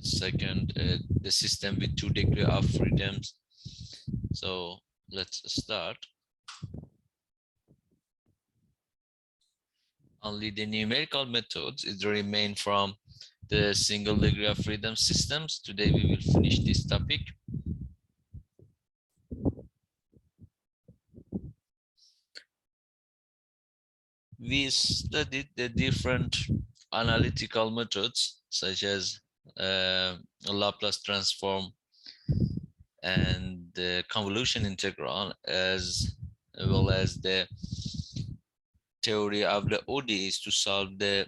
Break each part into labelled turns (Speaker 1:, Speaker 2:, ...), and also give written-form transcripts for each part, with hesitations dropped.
Speaker 1: second, the system with 2 degrees of freedoms. So let's start. Only the numerical methods is remain from the single degree of freedom systems. Today we will finish this topic. We studied the different analytical methods such as Laplace transform and the convolution integral, as well as the theory of the ODEs to solve the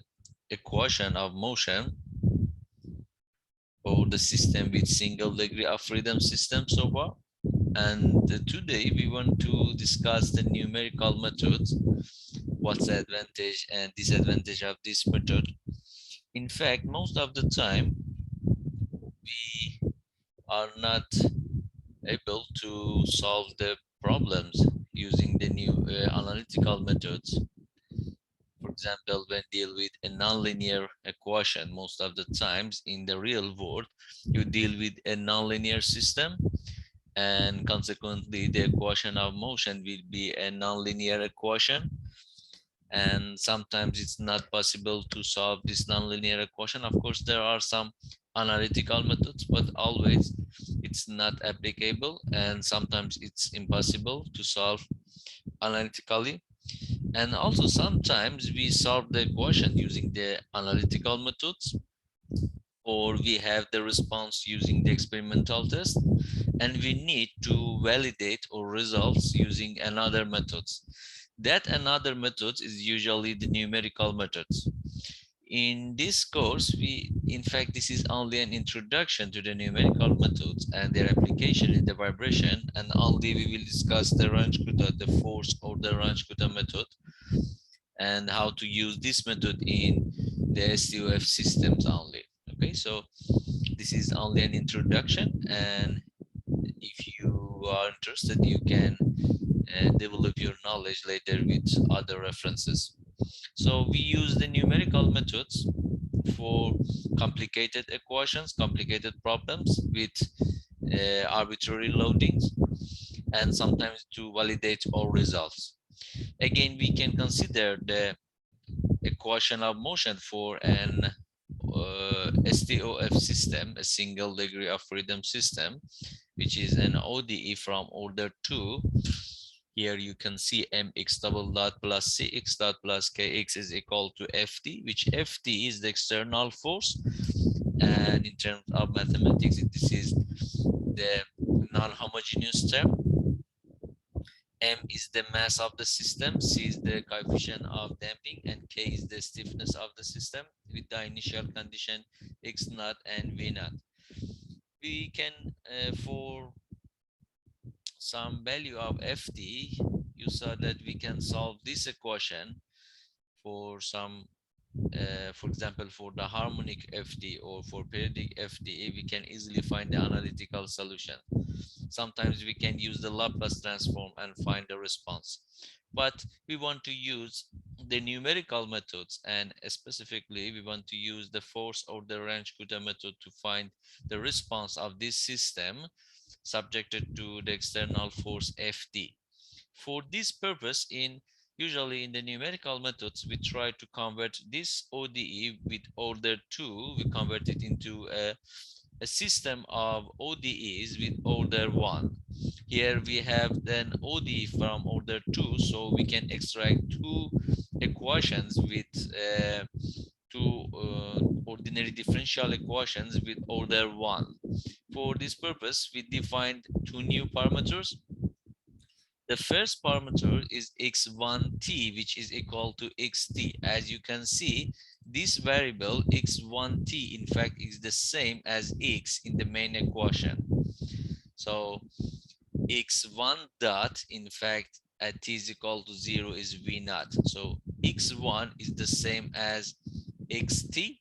Speaker 1: equation of motion for the system with single degree of freedom system so far. And today we want to discuss the numerical methods. What's the advantage and disadvantage of this method? In fact, most of the time we are not able to solve the problems using the new analytical methods. For example, when deal with a nonlinear equation, most of the times in the real world, you deal with a nonlinear system, and consequently the equation of motion will be a nonlinear equation. And sometimes it's not possible to solve this nonlinear equation. Of course, there are some analytical methods, but always it's not applicable, and sometimes it's impossible to solve analytically. And also sometimes we solve the equation using the analytical methods, or we have the response using the experimental test, and we need to validate our results using another methods. That another methods is usually the numerical methods. In this course, in fact, this is only an introduction to the numerical methods and their application in the vibration, and only we will discuss the Runge-Kutta, the force or the Runge-Kutta method, and how to use this method in the STOF systems only. Okay, so this is only an introduction, and if you are interested, you can develop your knowledge later with other references. So we use the numerical methods for complicated equations, complicated problems with arbitrary loadings, and sometimes to validate all results. Again, we can consider the equation of motion for an STOF system, a single degree of freedom system, which is an ODE from order 2. Here you can see mx double dot plus cx dot plus kx is equal to ft, which ft is the external force, and in terms of mathematics, this is the non-homogeneous term. M is the mass of the system, C is the coefficient of damping, and K is the stiffness of the system with the initial condition X naught and V naught. We can, for some value of Ft, you saw that we can solve this equation for some, for example, for the harmonic Ft or for periodic Ft, we can easily find the analytical solution. Sometimes we can use the Laplace transform and find the response. But we want to use the numerical methods, and specifically we want to use the force or the Runge-Kutta method to find the response of this system subjected to the external force Ft. For this purpose, usually in the numerical methods, we try to convert this ODE with order 2, we convert it into a system of ODEs with order 1. Here we have then ODE from order 2, so we can extract two equations with two ordinary differential equations with order 1. For this purpose, we defined two new parameters. The first parameter is x1t, which is equal to xt. As you can see, this variable x1t in fact is the same as x in the main equation. So x1 dot in fact at t is equal to 0 is v naught. So x1 is the same as xt,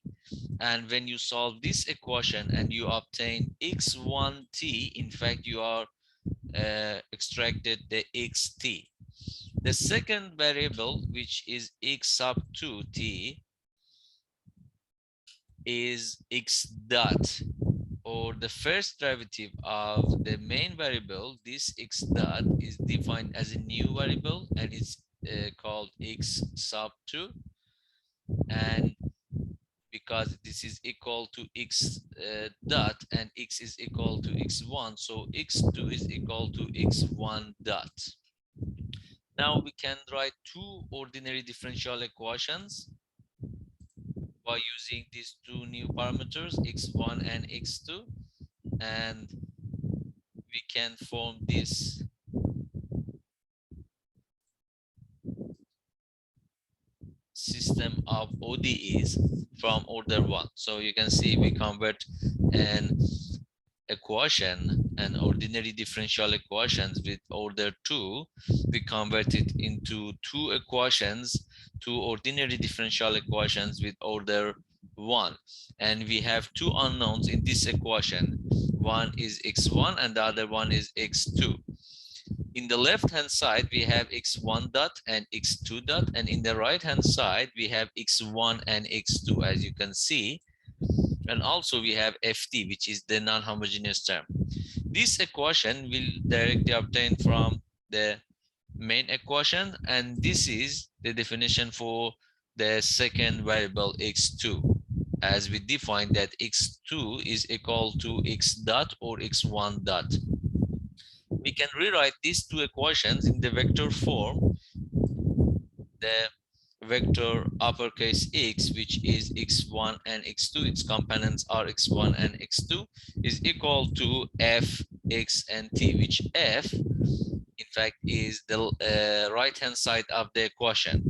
Speaker 1: and when you solve this equation and you obtain x1t, in fact you are extracted the xt. The second variable, which is x sub 2t, is x dot, or the first derivative of the main variable. This x dot is defined as a new variable, and it's called x sub 2. And because this is equal to x dot and x is equal to x1, so x2 is equal to x1 dot. Now we can write two ordinary differential equations by using these two new parameters, x1 and x2, and we can form this system of ODEs from order 1. So you can see we convert an equation, an ordinary differential equations with order 2, we convert it into two equations, two ordinary differential equations with order 1. And we have two unknowns in this equation. One is x1 and the other one is x2. In the left hand side we have x1 dot and x2 dot, and in the right hand side we have x1 and x2, as you can see. And also we have ft, which is the non-homogeneous term. This equation will directly obtain from the main equation, and this is the definition for the second variable x2, as we define that x2 is equal to x dot or x1 dot. We can rewrite these two equations in the vector form. The vector uppercase x, which is x1 and x2, its components are x1 and x2, is equal to f, x, and t, which f in fact is the right hand side of the equation.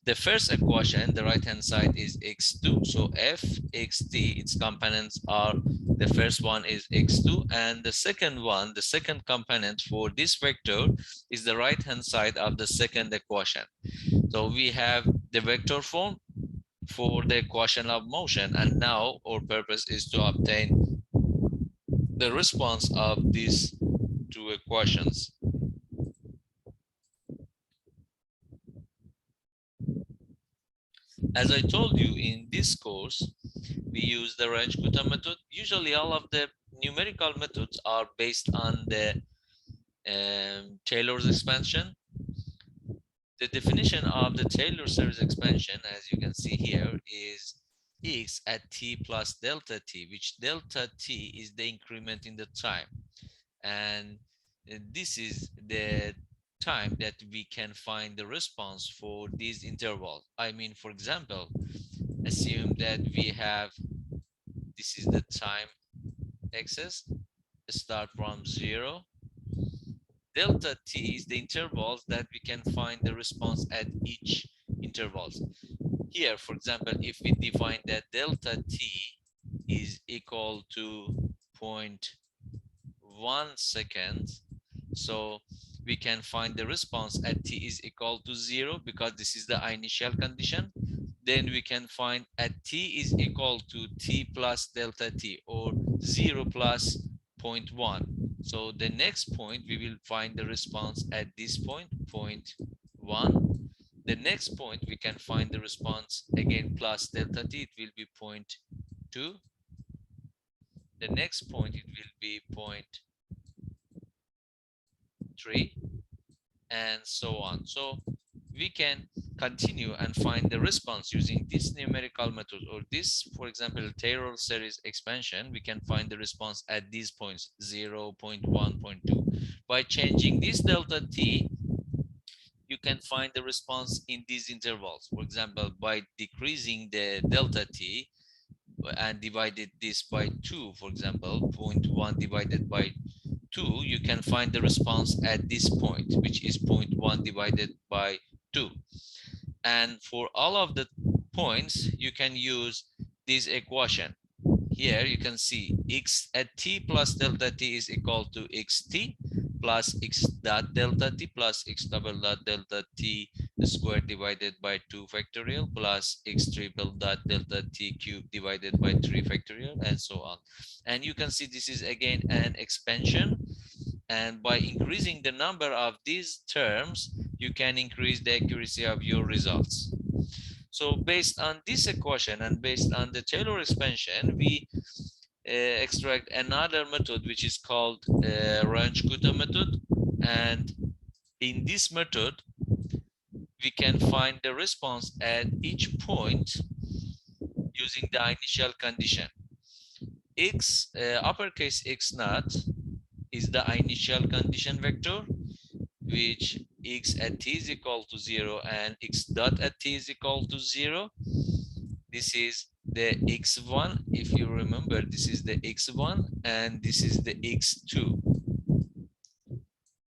Speaker 1: The first equation, the right hand side is x2, so f x t, its components are, the first one is x2, and the second one, the second component for this vector is the right hand side of the second equation. So we have the vector form for the equation of motion, and now our purpose is to obtain the response of these two equations. As I told you, in this course, we use the Range-Kutta method. Usually all of the numerical methods are based on the Taylor's expansion. The definition of the Taylor series expansion, as you can see here, is x at t plus delta t, which delta t is the increment in the time. And this is the time that we can find the response for these intervals. I mean, for example, assume that we have, this is the time axis, start from 0. Delta t is the intervals that we can find the response at each intervals. Here, for example, if we define that delta t is equal to 0.1 second, so we can find the response at t is equal to 0, because this is the initial condition. Then we can find at t is equal to t plus delta t, or 0 plus 0.1. So the next point we will find the response at this point, 0.1. The next point we can find the response again plus delta t, it will be 0.2. The next point it will be 0.3, and so on. So we can continue and find the response using this numerical method, or this, for example, Taylor series expansion. We can find the response at these points, 0, 0.1, 0.2. By changing this delta t, you can find the response in these intervals. For example, by decreasing the delta t and divided this by 2, for example, 0.1 divided by 2, you can find the response at this point, which is 0.1 divided by 2. And for all of the points, you can use this equation. Here you can see x at t plus delta t is equal to xt plus x dot delta t plus x double dot delta t squared divided by 2 factorial plus x triple dot delta t cubed divided by 3 factorial, and so on. And you can see this is again an expansion, and by increasing the number of these terms, you can increase the accuracy of your results. So based on this equation and based on the Taylor expansion, we extract another method which is called Range-Kutta method. And in this method, we can find the response at each point using the initial condition. Uppercase X naught is the initial condition vector, which X at t is equal to 0 and X dot at t is equal to 0. This is the X1. If you remember, this is the X1 and this is the X2.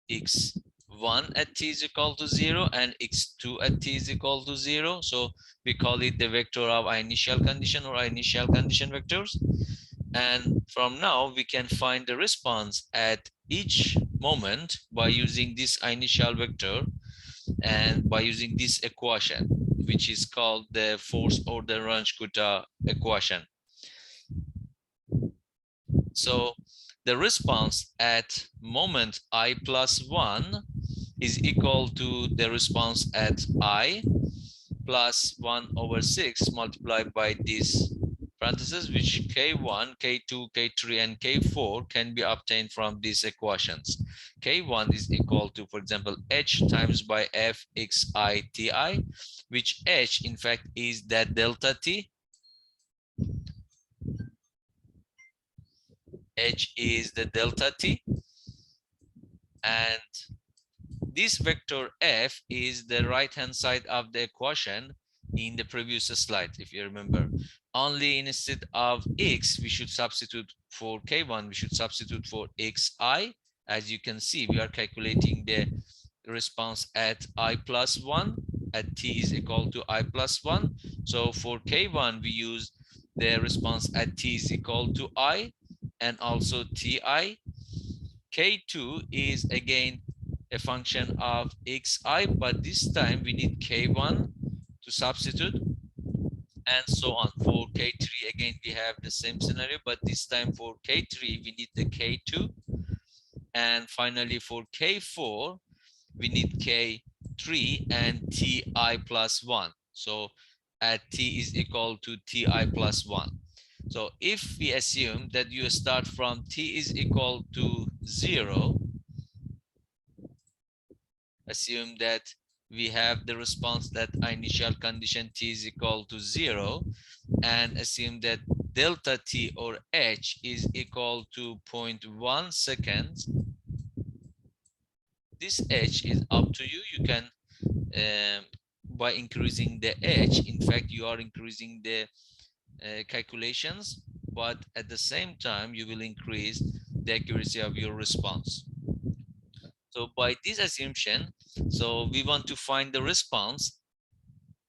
Speaker 1: X1 at t is equal to 0 and X2 at t is equal to 0. So we call it the vector of initial condition or initial condition vectors. And from now we can find the response at each moment by using this initial vector and by using this equation, which is called the force order Range-Kutta equation. So the response at moment I plus 1 is equal to the response at I plus 1 over 6 multiplied by this parentheses, which K1, K2, K3, and K4 can be obtained from these equations. K1 is equal to, for example, H times by F X I T I, which H in fact is that delta T. H is the delta T, and this vector F is the right hand side of the equation in the previous slide, if you remember. Only instead of X, we should substitute for K1, we should substitute for Xi. As you can see, we are calculating the response at I plus 1, at t is equal to I plus 1. So for K1, we use the response at t is equal to I and also Ti. K2 is again a function of Xi, but this time we need K1 to substitute, and so on. For K3, again, we have the same scenario, but this time for K3, we need the K2. And finally, for K4, we need K3 and Ti plus 1. So at t is equal to Ti plus 1. So if we assume that you start from t is equal to 0, assume that we have the response that initial condition t is equal to 0, and assume that delta t or h is equal to 0.1 seconds. This h is up to you. You can, by increasing the h, in fact, you are increasing the calculations, but at the same time, you will increase the accuracy of your response. So by this assumption, so we want to find the response.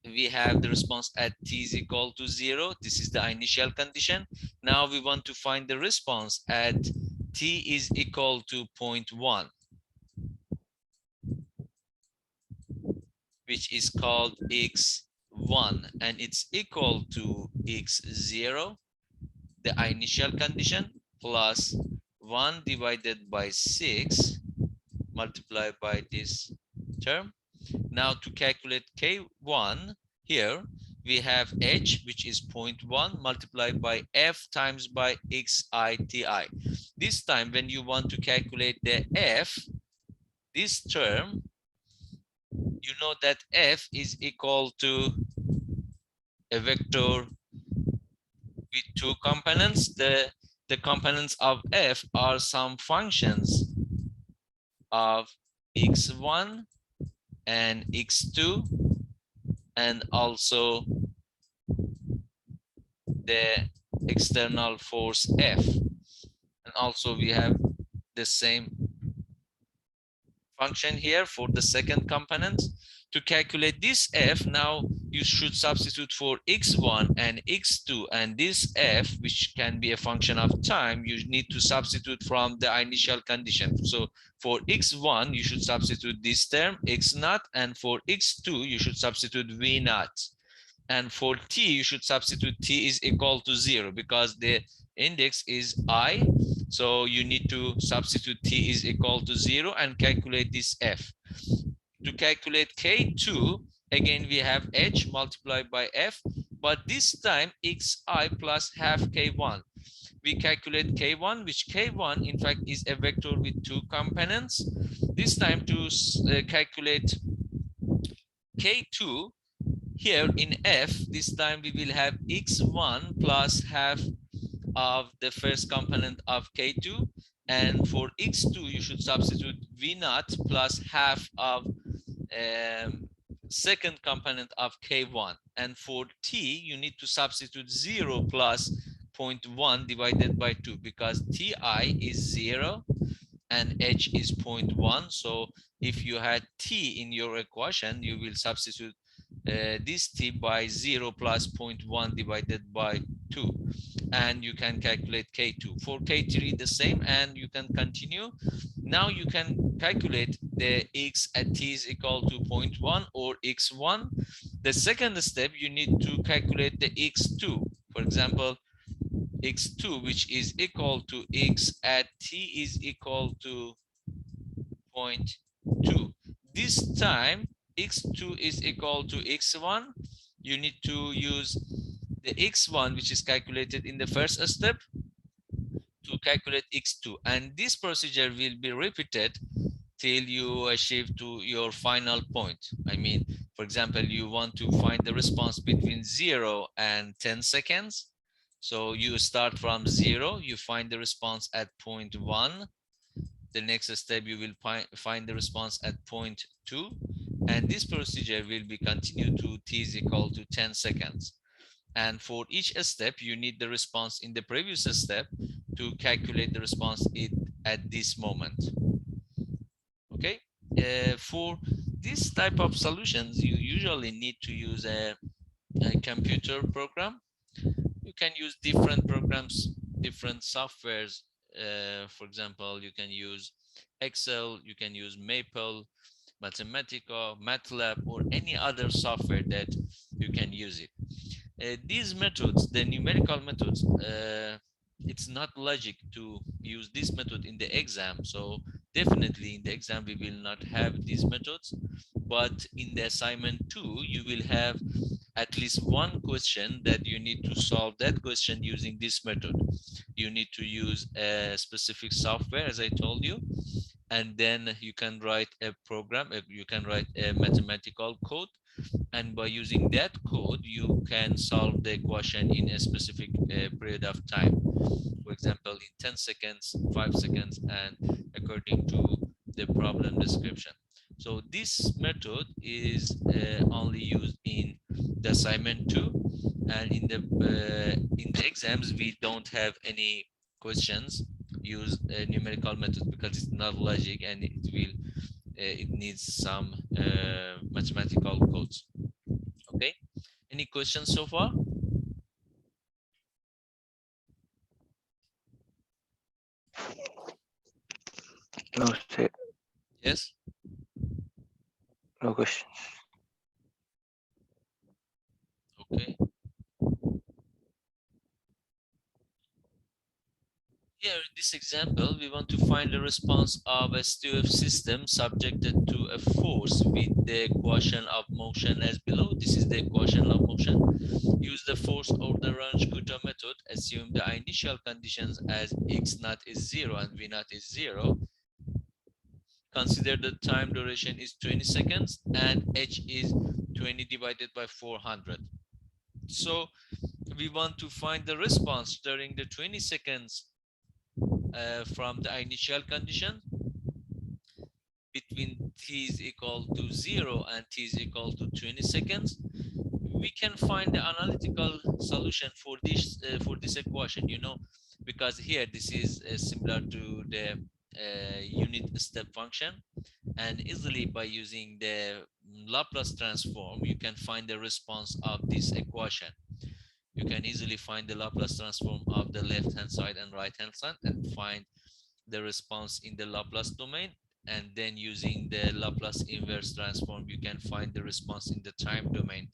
Speaker 1: We have the response at t is equal to 0. This is the initial condition. Now we want to find the response at t is equal to 0.1, which is called x1, and it's equal to x0, the initial condition, plus 1 divided by 6 multiplied by this term. Now to calculate K1, here we have H, which is 0.1 multiplied by F times by XITI. This time when you want to calculate the F, this term, you know that F is equal to a vector with two components. The components of F are some functions of x1 and x2, and also the external force F. And also we have the same function here for the second component. To calculate this F, now you should substitute for x1 and x2, and this F, which can be a function of time, you need to substitute from the initial condition. So for x1, you should substitute this term x naught, and for x2, you should substitute v naught. And for t, you should substitute t is equal to 0 because the index is I. So you need to substitute t is equal to 0 and calculate this F. To calculate K2, Again, we have h multiplied by f, but this time xi plus half k1. We calculate k1, which k1 in fact is a vector with two components. This time to calculate k2, here in f, this time we will have x1 plus half of the first component of k2, and for x2 you should substitute v naught plus half of second component of k1, and for t you need to substitute 0 plus 0.1 divided by 2, because ti is 0 and h is 0.1. So if you had t in your equation, you will substitute this t by 0 plus 0.1 divided by 2, and you can calculate k2. For k3 the same, and you can continue. Now you can calculate the x at t is equal to 0.1 or x1. The second step, you need to calculate the x2. For example, x2, which is equal to x at t is equal to 0.2. This time x2 is equal to x1. You need to use the x1, which is calculated in the first step, to calculate x2, and this procedure will be repeated till you achieve to your final point. I mean, for example, you want to find the response between 0 and 10 seconds. So you start from 0, you find the response at 0.1. The next step, you will find the response at 0.2, and this procedure will be continued to t is equal to 10 seconds. And for each step, you need the response in the previous step to calculate the response at this moment. Okay, for this type of solutions, you usually need to use a computer program. You can use different programs, different softwares. For example, you can use Excel, you can use Maple, Mathematica, MATLAB, or any other software that you can use it. These methods, the numerical methods, it's not logic to use this method in the exam. So definitely in the exam we will not have these methods, but in the assignment 2 you will have at least one question that you need to solve that question using this method. You need to use a specific software, as I told you, and then you can write a program, you can write a mathematical code, and by using that code you can solve the equation in a specific period of time. For example, in 10 seconds, 5 seconds, and according to the problem description. So this method is only used in the assignment 2, and in the exams we don't have any questions use numerical method, because it's not logic and it needs some mathematical codes. Okay, any questions so far?
Speaker 2: No, sir.
Speaker 1: Yes.
Speaker 2: No questions.
Speaker 1: Okay. Here in this example, we want to find the response of a STOF system subjected to a force with the equation of motion as below. This is the equation of motion. Use the force order range Kuta method. Assume the initial conditions as x naught is 0 and v naught is 0. Consider the time duration is 20 seconds and h is 20 divided by 400. So we want to find the response during the 20 seconds from the initial condition between t is equal to 0 and t is equal to 20 seconds. We can find the analytical solution for this equation, you know, because here this is similar to the unit step function, and easily by using the Laplace transform you can find the response of this equation. You can easily find the Laplace transform of the left hand side and right hand side and find the response in the Laplace domain, and then using the Laplace inverse transform you can find the response in the time domain,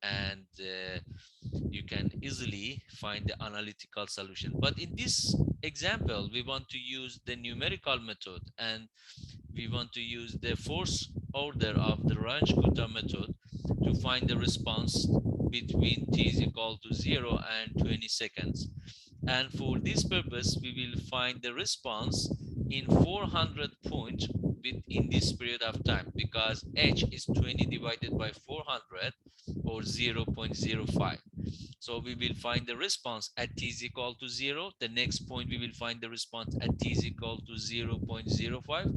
Speaker 1: and you can easily find the analytical solution. But in this example we want to use the numerical method, and we want to use the force order of the range Kuta method. to find the response between t is equal to 0 and 20 seconds. And for this purpose, we will find the response in 400 point in this period of time, because h is 20 divided by 400, or 0.05. So we will find the response at t is equal to 0. The next point, we will find the response at t is equal to 0.05.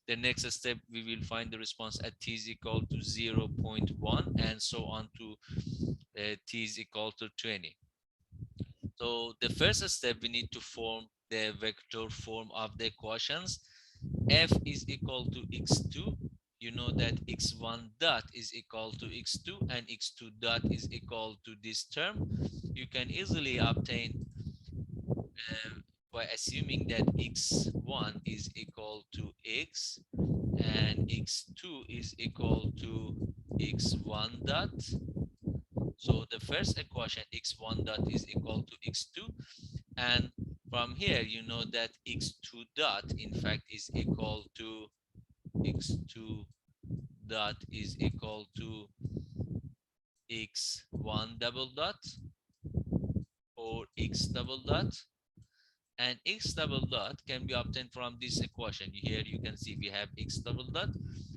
Speaker 1: The next step, we will find the response at t is equal to 0.1, and so on to t is equal to 20. So the first step, we need to form the vector form of the equations. F is equal to x2. You know that x1 dot is equal to x2, and x2 dot is equal to this term. You can easily obtain by assuming that x1 is equal to x, and x2 is equal to x1 dot. So the first equation, x1 dot is equal to x2, and from here you know that x2 dot in fact is equal to x2 dot is equal to x1 double dot, or x double dot, and x double dot can be obtained from this equation. Here you can see we have x double dot.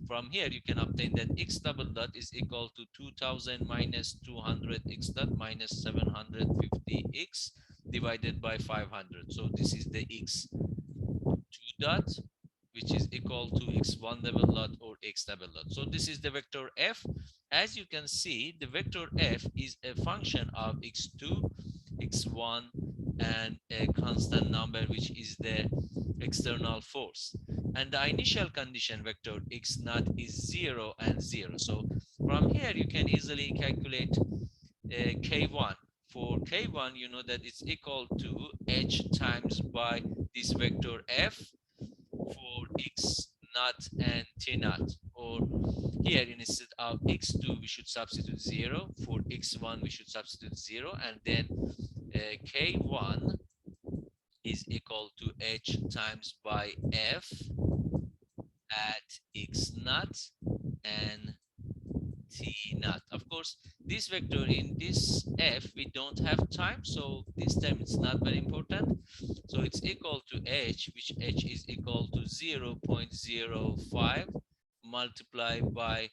Speaker 1: From here you can obtain that x double dot is equal to 2000 minus 200 x dot minus 750 x divided by 500. So this is the x2 dot, which is equal to x1 double dot, or x double dot. So this is the vector f. As you can see, the vector f is a function of x2, x1, and a constant number, which is the external force. And the initial condition vector x naught is 0 and 0. So from here you can easily calculate k1. For k1, you know that it's equal to h times by this vector f for x naught and t naught. Or here, instead of x2 we should substitute 0, for x1 we should substitute 0, and then k1 is equal to h times by f at x naught and t naught. Of course, this vector in this f, we don't have time, so this term is not very important. So it's equal to h, which h is equal to 0.05 multiplied by,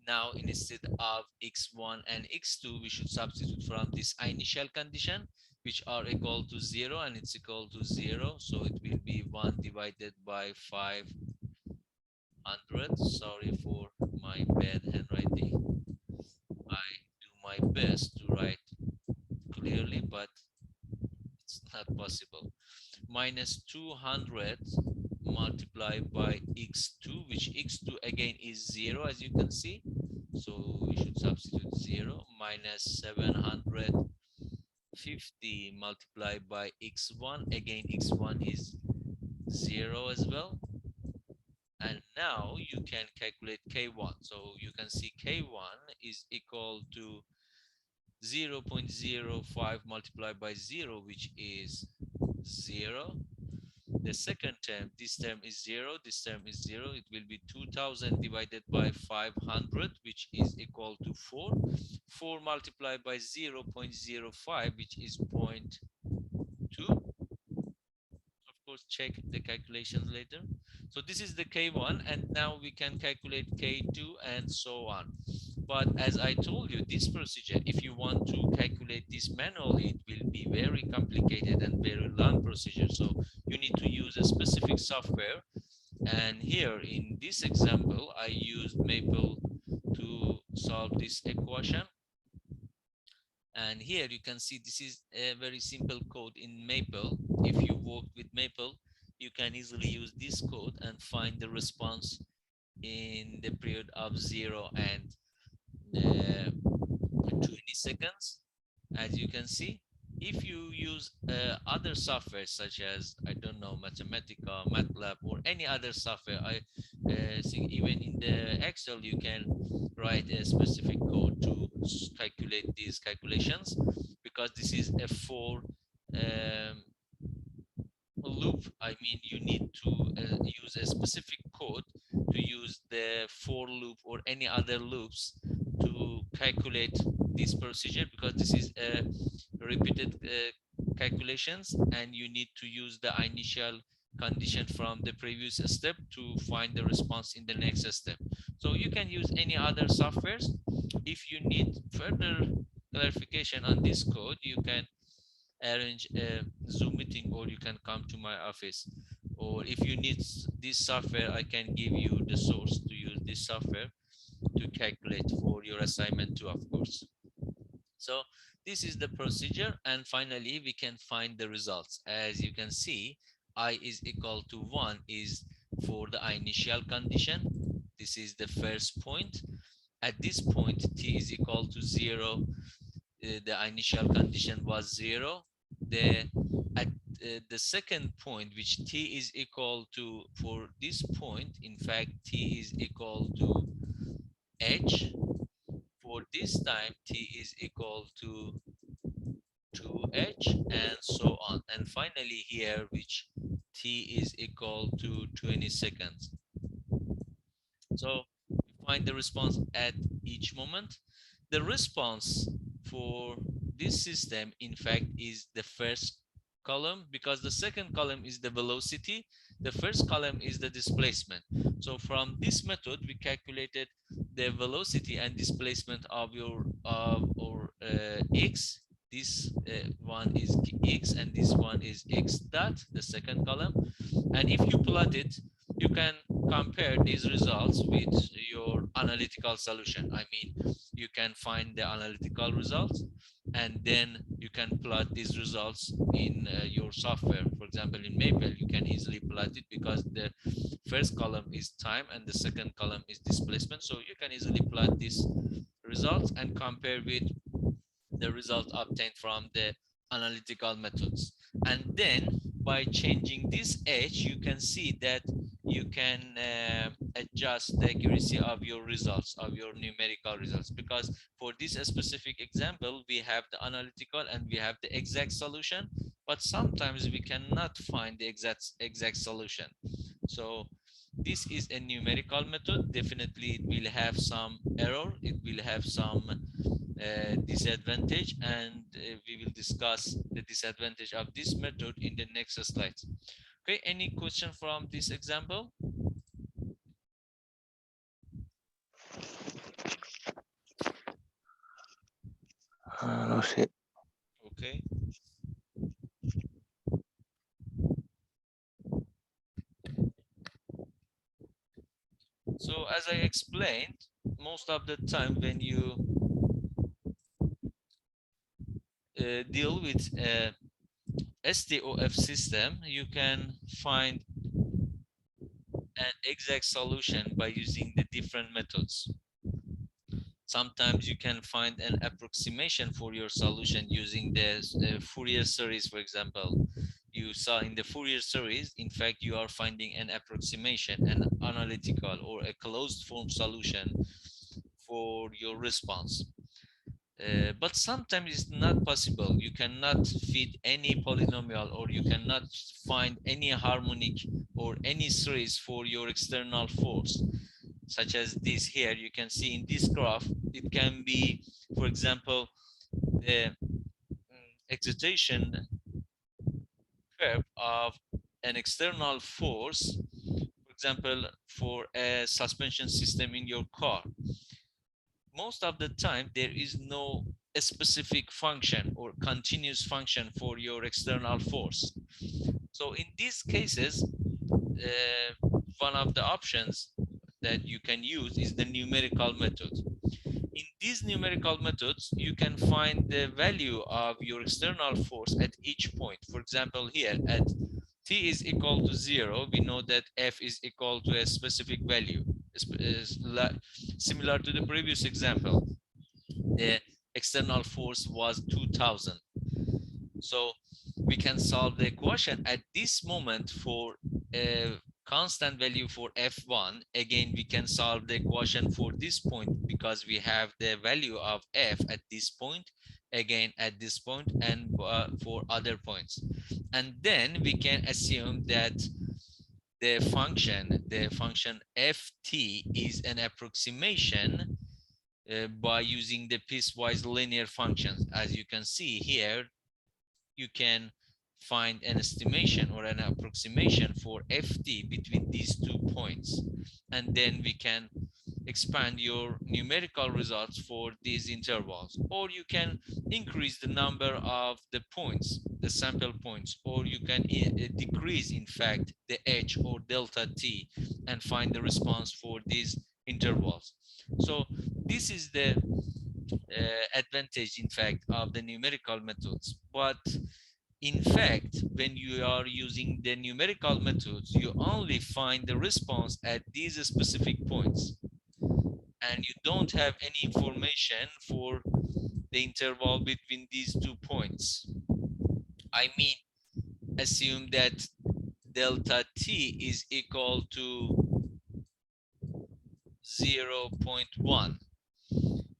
Speaker 1: now instead of x1 and x2, we should substitute from this initial condition, which are equal to 0, and it's equal to 0. So it will be 1 divided by 500. Sorry for my bad handwriting. I do my best to write clearly, but it's not possible. Minus 200 multiplied by x2, which x2 again is 0, as you can see. So we should substitute 0, minus 750 multiplied by x1. Again, x1 is 0 as well. And now you can calculate k1. So you can see k1 is equal to 0.05 multiplied by 0, which is 0. The second term, this term is 0, this term is 0. It will be 2000 divided by 500, which is equal to 4. 4 multiplied by 0.05, which is 0.2. Of course, check the calculations later. So this is the k1, and now we can calculate k2 and so on. But as I told you, this procedure, if you want to calculate this manually, it will be very complicated and very long procedure. So you need to use a specific software. And here in this example, I used Maple to solve this equation. And here you can see this is a very simple code in Maple. If you work with Maple, you can easily use this code and find the response in the period of 0 and 20 seconds. As you can see, if you use other software such as, I don't know, Mathematica, MATLAB, or any other software, I think even in the Excel you can write a specific code to calculate these calculations, because this is a for loop. I mean, you need to use a specific code to use the for loop or any other loops to calculate this procedure, because this is a repeated calculations, and you need to use the initial condition from the previous step to find the response in the next step. So you can use any other softwares. If you need further clarification on this code, you can arrange a Zoom meeting, or you can come to my office. Or if you need this software, I can give you the source to use this software to calculate for your assignment too, of course. So this is the procedure, and finally we can find the results. As you can see, I is equal to 1 is for the initial condition. This is the first point. At this point, t is equal to 0. The initial condition was 0. At the second point, which t is equal to, for this point, in fact, t is equal to h. For this time, t is equal to 2h, and so on. And finally here, which t is equal to 20 seconds. So we find the response at each moment. The response for this system, in fact, is the first column, because the second column is the velocity, the first column is the displacement. So from this method, we calculated the velocity and displacement of your x. This one is x, and this one is x dot, the second column. And if you plot it, you can compare these results with your analytical solution. I mean, you can find the analytical results, and then you can plot these results in your software. For example, in Maple, you can easily plot it, because the first column is time and the second column is displacement. So you can easily plot these results and compare with the result obtained from the analytical methods. And then by changing this h, you can see that you can adjust the accuracy of your results, of your numerical results, because for this specific example, we have the analytical and we have the exact solution, but sometimes we cannot find the exact solution. So this is a numerical method. Definitely it will have some error, it will have some disadvantage, and we will discuss the disadvantage of this method in the next slide. Okay, any question from this example?
Speaker 2: No sé.
Speaker 1: Okay. So as I explained, most of the time when you deal with a STOF system, you can find an exact solution by using the different methods. Sometimes you can find an approximation for your solution using the Fourier series, for example. You saw in the Fourier series, in fact, you are finding an approximation, an analytical or a closed form solution for your response. But sometimes it's not possible. You cannot fit any polynomial, or you cannot find any harmonic or any series for your external force, such as this here. You can see in this graph, it can be, for example, the excitation curve of an external force, for example, for a suspension system in your car. Most of the time, there is no specific function or continuous function for your external force. So in these cases, one of the options that you can use is the numerical method. In these numerical methods, you can find the value of your external force at each point. For example, here at t is equal to 0, we know that F is equal to a specific value. Similar to the previous example, the external force was 2000. So we can solve the equation at this moment for a constant value for F1. Again, we can solve the equation for this point, because we have the value of F at this point, again at this point, and for other points. And then we can assume that the function ft is an approximation by using the piecewise linear functions. As you can see here, you can find an estimation or an approximation for ft between these 2 points, and then we can expand your numerical results for these intervals, or you can increase the number of the points, the sample points, or you can decrease in fact the h or delta t and find the response for these intervals. So this is the advantage in fact of the numerical methods. But in fact, when you are using the numerical methods, you only find the response at these specific points, and you don't have any information for the interval between these 2 points. I mean, assume that delta t is equal to 0.1,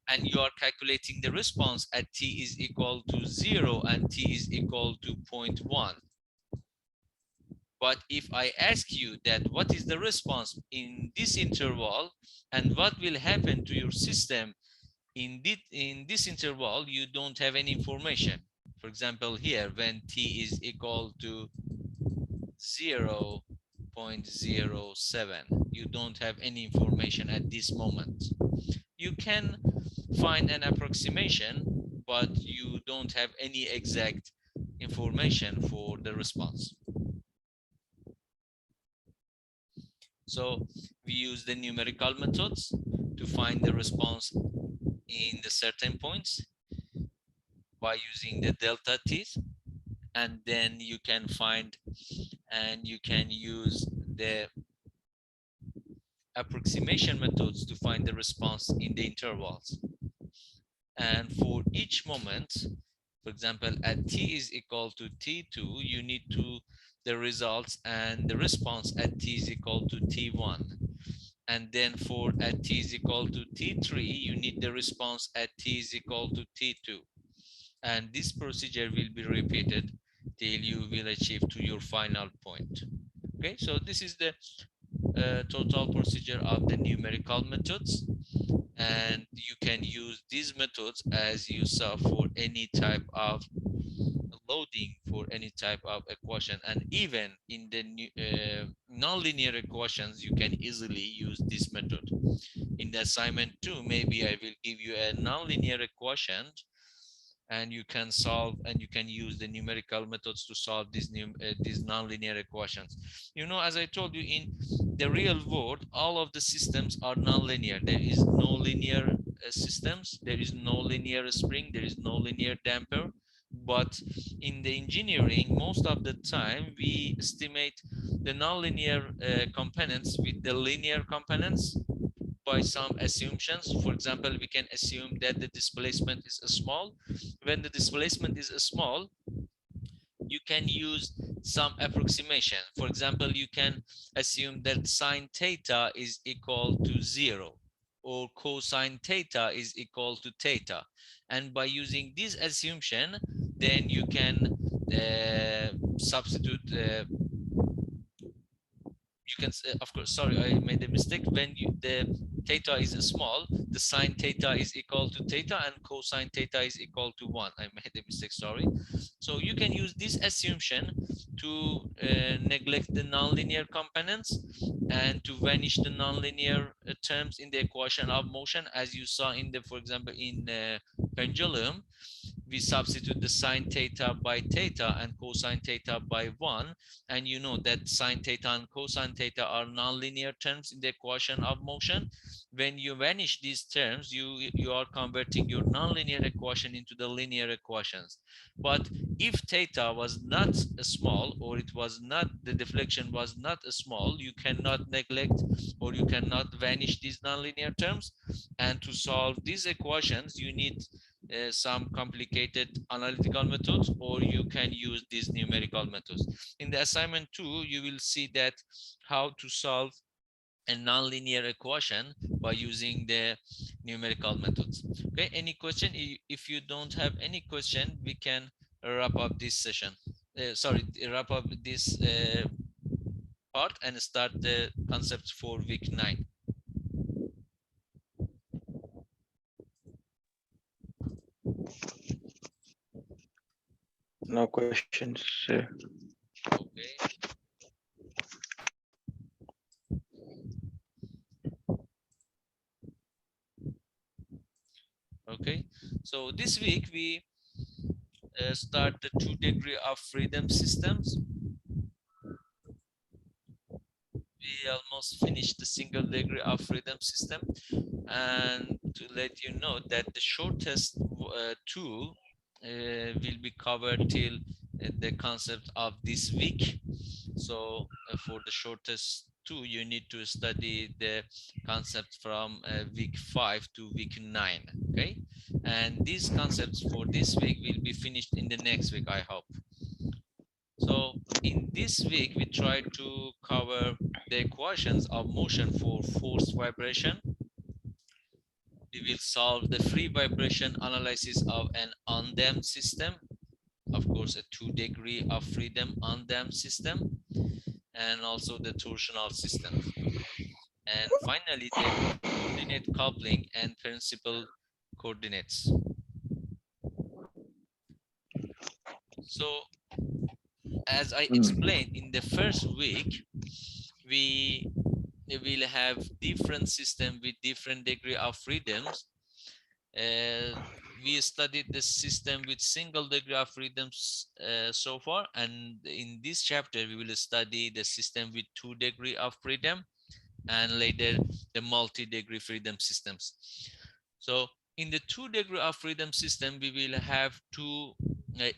Speaker 1: and you are calculating the response at t is equal to 0 and t is equal to 0.1. But if I ask you that what is the response in this interval and what will happen to your system in this interval, you don't have any information. For example, here, when t is equal to 0.07, you don't have any information at this moment. You can find an approximation, but you don't have any exact information for the response. So we use the numerical methods to find the response in the certain points by using the delta t's, and then you can find and you can use the approximation methods to find the response in the intervals. And for each moment, for example, at t is equal to t2, you need to the results and the response at t is equal to t1. And then for at t is equal to t3, you need the response at t is equal to t2. And this procedure will be repeated till you will achieve to your final point. Okay, so this is the total procedure of the numerical methods, and you can use these methods as you saw for any type of loading, for any type of equation, and even in the nonlinear equations you can easily use this method. In the assignment 2, maybe I will give you a nonlinear equation and you can solve and you can use the numerical methods to solve these nonlinear equations. You know, as I told you, in the real world, all of the systems are nonlinear. There is no linear systems, there is no linear spring, there is no linear damper. But in the engineering, most of the time we estimate the nonlinear components with the linear components by some assumptions. For example, we can assume that the displacement is small. When the displacement is small, you can use some approximation. For example, you can assume that sine theta is equal to 0, or cosine theta is equal to theta. And by using this assumption, then you can substitute you can of course, sorry, I made a mistake. When the theta is small, the sine theta is equal to theta and cosine theta is equal to 1. I made a mistake, sorry. So you can use this assumption to neglect the nonlinear components and to vanish the nonlinear terms in the equation of motion. As you saw in the, for example, in pendulum, we substitute the sine theta by theta and cosine theta by 1, and you know that sine theta and cosine theta are nonlinear terms in the equation of motion. When you vanish these terms, you are converting your nonlinear equation into the linear equations. But if theta was not small, or it was not, the deflection was not small, you cannot neglect or you cannot vanish these nonlinear terms. And to solve these equations, you need some complicated analytical methods, or you can use these numerical methods. In the assignment 2, you will see that how to solve a nonlinear equation by using the numerical methods. Okay, any question? If you don't have any question, we can wrap up this session. Wrap up this part and start the concepts for week 9.
Speaker 2: No questions.
Speaker 1: Okay. Okay. So this week we start the 2 degree of freedom systems. We almost finished the single degree of freedom system, and to let you know that the shortest two will be covered till the concept of this week. So for the shortest two, you need to study the concept from week 5 to week 9. Okay, and these concepts for this week will be finished in the next week, I hope. So in this week, we try to cover the equations of motion for forced vibration. We will solve the free vibration analysis of an undamped system, of course a 2 degree of freedom undamped system, and also the torsional systems. And finally, the coordinate coupling and principal coordinates. So as I explained in the first week, we will have different system with different degree of freedoms. We studied the system with single degree of freedoms so far, and in this chapter we will study the system with 2 degree of freedom, and later the multi-degree freedom systems. So in the 2 degree of freedom system, we will have two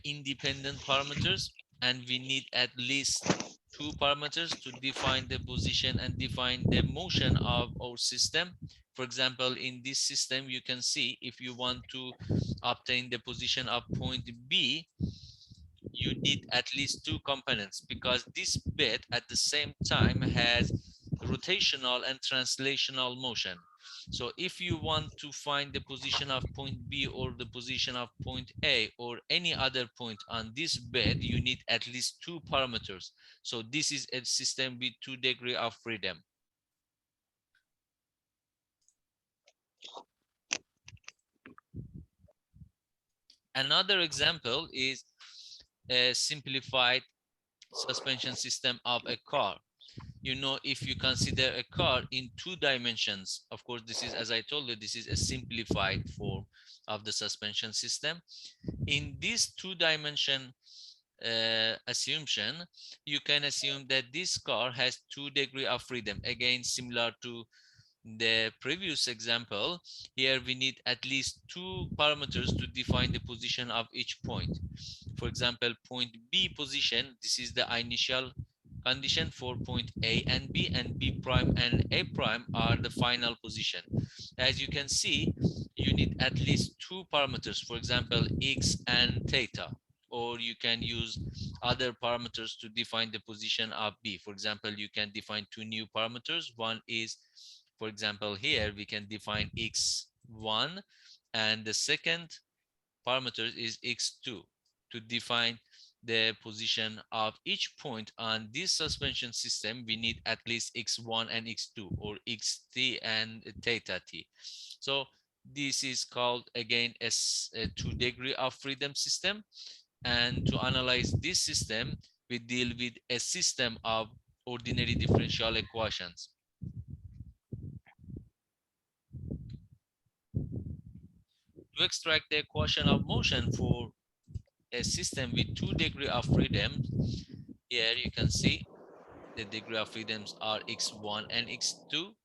Speaker 1: independent parameters, and we need at least two parameters to define the position and define the motion of our system. For example, in this system, you can see if you want to obtain the position of point B, you need at least two components, because this bed at the same time has rotational and translational motion. So if you want to find the position of point B or the position of point A or any other point on this bed, you need at least two parameters. So this is a system with 2 degree of freedom. Another example is a simplified suspension system of a car. You know, if you consider a car in 2 dimensions, of course, this is, as I told you, this is a simplified form of the suspension system. In this 2 dimension assumption, you can assume that this car has 2 degree of freedom. Again, similar to the previous example, here we need at least two parameters to define the position of each point. For example, point B position, this is the initial condition for point A and B, and B prime and A prime are the final position. As you can see, you need at least two parameters, for example, X and theta, or you can use other parameters to define the position of B. For example, you can define two new parameters. One is, for example, here we can define X1, and the second parameter is X2 to define the position of each point on this suspension system. We need at least X1 and X2, or Xt and theta t. So this is called again as a 2 degree of freedom system. And to analyze this system, we deal with a system of ordinary differential equations. To extract the equation of motion for a system with 2 degree of freedom, here you can see the degree of freedoms are X1 and X2.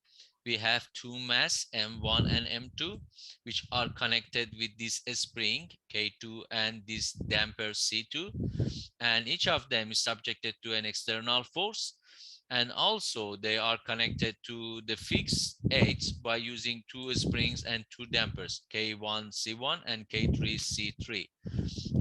Speaker 1: We have two mass M1 and M2, which are connected with this spring K2 and this damper C2, and each of them is subjected to an external force, and also they are connected to the fixed H by using two springs and two dampers, K1 C1 and K3 C3.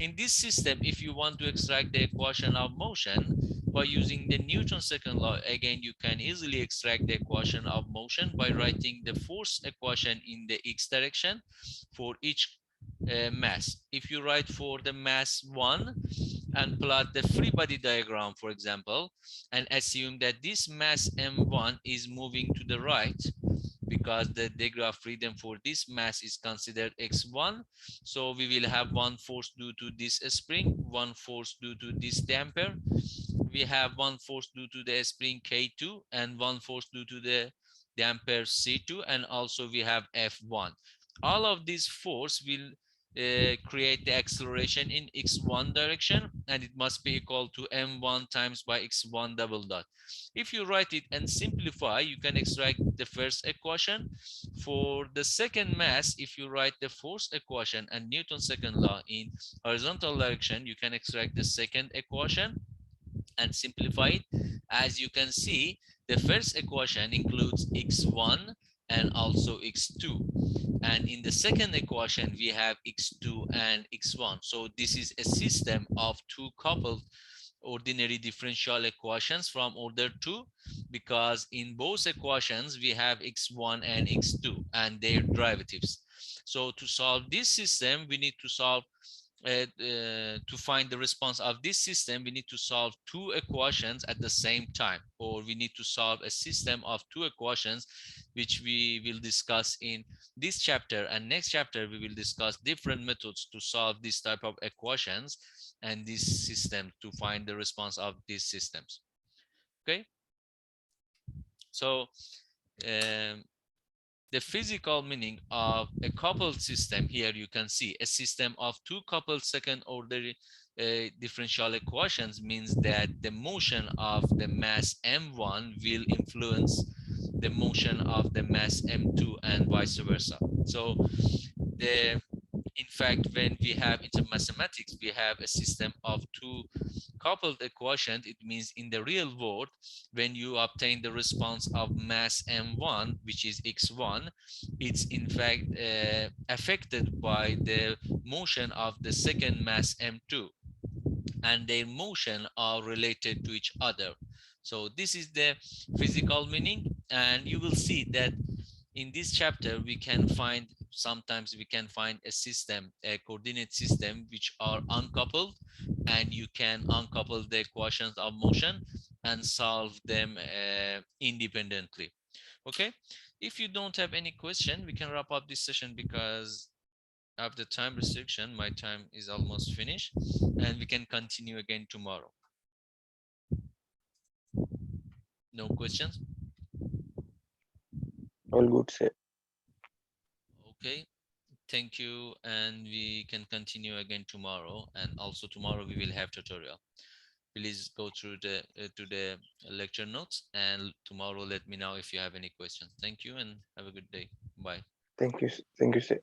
Speaker 1: In this system, if you want to extract the equation of motion by using the Newton's second law, again, you can easily extract the equation of motion by writing the force equation in the x direction for each mass. If you write for the mass 1 and plot the free body diagram, for example, and assume that this mass m1 is moving to the right, because the degree of freedom for this mass is considered x1. So we will have one force due to this spring, one force due to this damper, we have one force due to the spring K2 and one force due to the damper C2, and also we have F1. All of these force will create the acceleration in x1 direction, and it must be equal to m1 times by x1 double dot. If you write it and simplify, you can extract the first equation. For the second mass, if you write the force equation and Newton's second law in horizontal direction, you can extract the second equation and simplify it. As you can see, the first equation includes x1 and also x2, and in the second equation we have x2 and x1. So this is a system of two coupled ordinary differential equations from order 2, because in both equations we have x1 and x2 and their derivatives. So to solve this system, we need to solve to find the response of this system, we need to solve two equations at the same time, or we need to solve a system of two equations, which we will discuss in this chapter. And next chapter, we will discuss different methods to solve this type of equations and this system to find the response of these systems. Okay, so um, the physical meaning of a coupled system, here you can see a system of two coupled second order differential equations, means that the motion of the mass m1 will influence the motion of the mass m2 and vice versa. So the in fact, when we have in mathematics, we have a system of two coupled equations. It means in the real world, when you obtain the response of mass m1, which is x1, it's in fact affected by the motion of the second mass m2, and their motion are related to each other. So this is the physical meaning, and you will see that in this chapter we can find, sometimes we can find a system, a coordinate system, which are uncoupled, and you can uncouple the equations of motion and solve them independently. Okay, if you don't have any question, we can wrap up this session, because of the time restriction, my time is almost finished, and we can continue again tomorrow. No questions?
Speaker 2: All good, sir.
Speaker 1: Okay, thank you, and we can continue again tomorrow, and also tomorrow we will have tutorial. Please go through the to the lecture notes, and tomorrow let me know if you have any questions. Thank you and have a good day. Bye.
Speaker 2: Thank you. Thank you, sir.